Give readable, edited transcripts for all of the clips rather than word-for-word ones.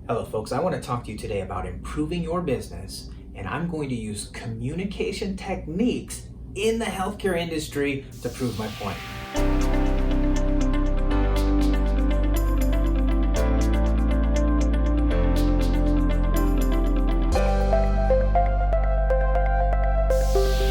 Hello folks, I want to talk to you today about improving your business, and I'm going to use communication techniques in the healthcare industry to prove my point.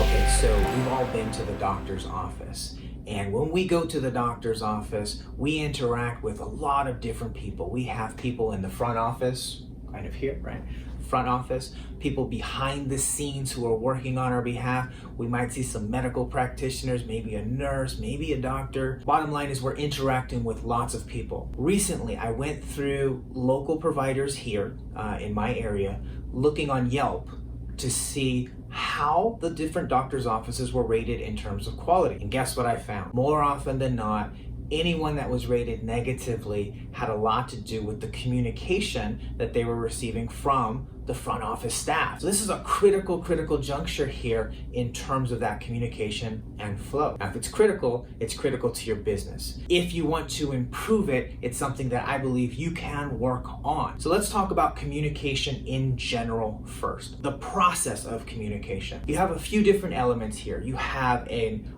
Okay, so we've all been to the doctor's office. And when we go to the doctor's office, we interact with a lot of different people. We have people in the front office, kind of here, right? Front office, people behind the scenes who are working on our behalf. We might see some medical practitioners, maybe a nurse, maybe a doctor. Bottom line is we're interacting with lots of people. Recently, I went through local providers here in my area, looking on Yelp to see how the different doctor's offices were rated in terms of quality. And guess what I found? More often than not, anyone that was rated negatively had a lot to do with the communication that they were receiving from the front office staff. So this is a critical juncture here in terms of that communication and flow. Now, if it's critical to your business. If you want to improve it, it's something that I believe you can work on. So let's talk about communication in general first. The process of communication. You have a few different elements here. You have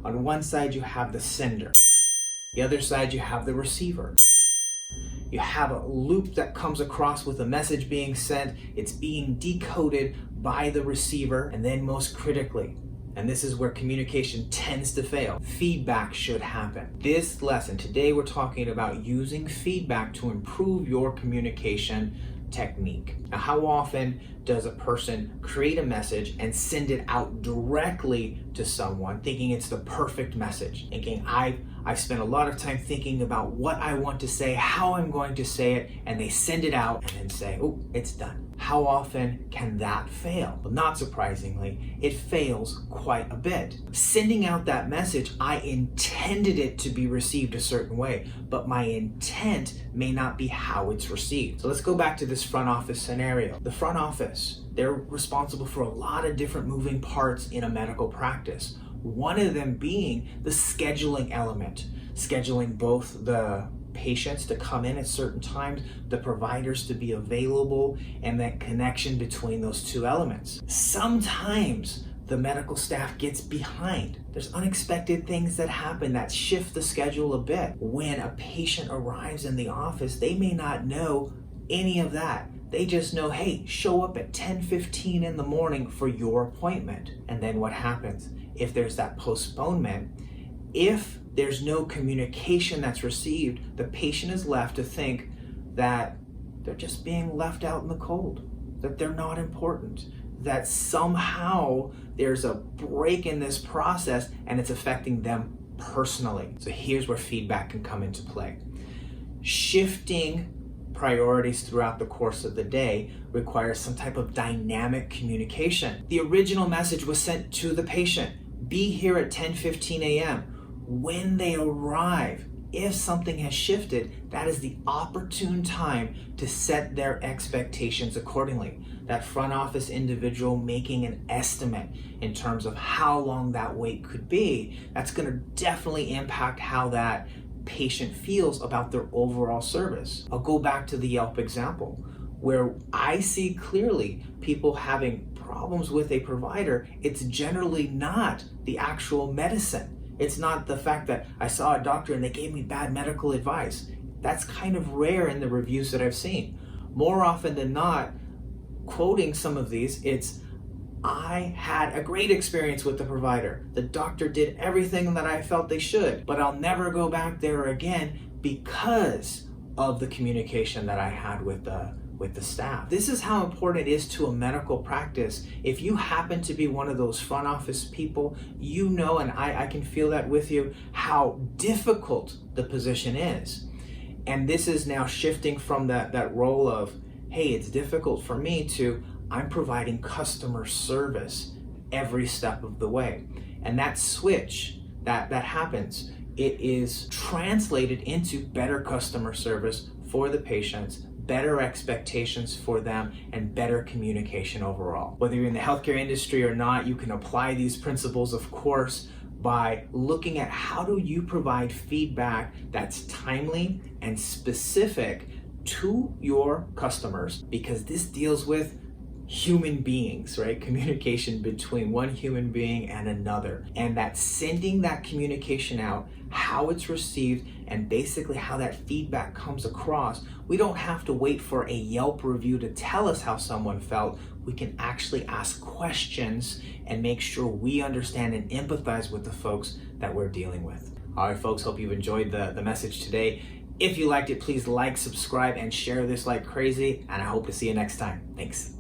on one side, you have the sender. The other side, you have the receiver. You have a loop that comes across with a message being sent. It's being decoded by the receiver. And then most critically, and this is where communication tends to fail, feedback should happen. This lesson, today we're talking about using feedback to improve your communication technique. Now, how often does a person create a message and send it out directly to someone thinking it's the perfect message, thinking I've spent a lot of time thinking about what I want to say, how I'm going to say it, and they send it out and then say, oh, it's done. How often can that fail? Well, not surprisingly, it fails quite a bit. Sending out that message, I intended it to be received a certain way, but my intent may not be how it's received. So let's go back to this front office scenario. The front office, they're responsible for a lot of different moving parts in a medical practice. One of them being the scheduling element, scheduling both the patients to come in at certain times, the providers to be available, and that connection between those two elements. Sometimes the medical staff gets behind. There's unexpected things that happen that shift the schedule a bit. When a patient arrives in the office, they may not know any of that. They just know, hey, show up at 10:15 in the morning for your appointment. And then what happens? If there's that postponement, if there's no communication that's received, the patient is left to think that they're just being left out in the cold, that they're not important, that somehow there's a break in this process and it's affecting them personally. So here's where feedback can come into play. Shifting priorities throughout the course of the day requires some type of dynamic communication. The original message was sent to the patient. Be here at 10:15 a.m. When they arrive, if something has shifted, that is the opportune time to set their expectations accordingly. That front office individual making an estimate in terms of how long that wait could be, that's going to definitely impact how that patient feels about their overall service. I'll go back to the Yelp example where I see clearly people having problems with a provider. It's generally not the actual medicine. It's not the fact that I saw a doctor and they gave me bad medical advice. That's kind of rare in the reviews that I've seen. More often than not, quoting some of these, it's, I had a great experience with the provider. The doctor did everything that I felt they should, but I'll never go back there again because of the communication that I had with the staff. This is how important it is to a medical practice. If you happen to be one of those front office people, you know, and I can feel that with you, how difficult the position is. And this is now shifting from that role of, hey, it's difficult for me, to I'm providing customer service every step of the way. And that switch that happens, it is translated into better customer service for the patients, better expectations for them, and better communication overall. Whether you're in the healthcare industry or not, you can apply these principles, of course, by looking at how do you provide feedback that's timely and specific to your customers, because this deals with human beings, right? Communication between one human being and another. And that sending that communication out, how it's received, and basically how that feedback comes across. We don't have to wait for a Yelp review to tell us how someone felt. We can actually ask questions and make sure we understand and empathize with the folks that we're dealing with. All right, folks, hope you've enjoyed the message today. If you liked it, please like, subscribe, and share this like crazy. And I hope to see you next time. Thanks.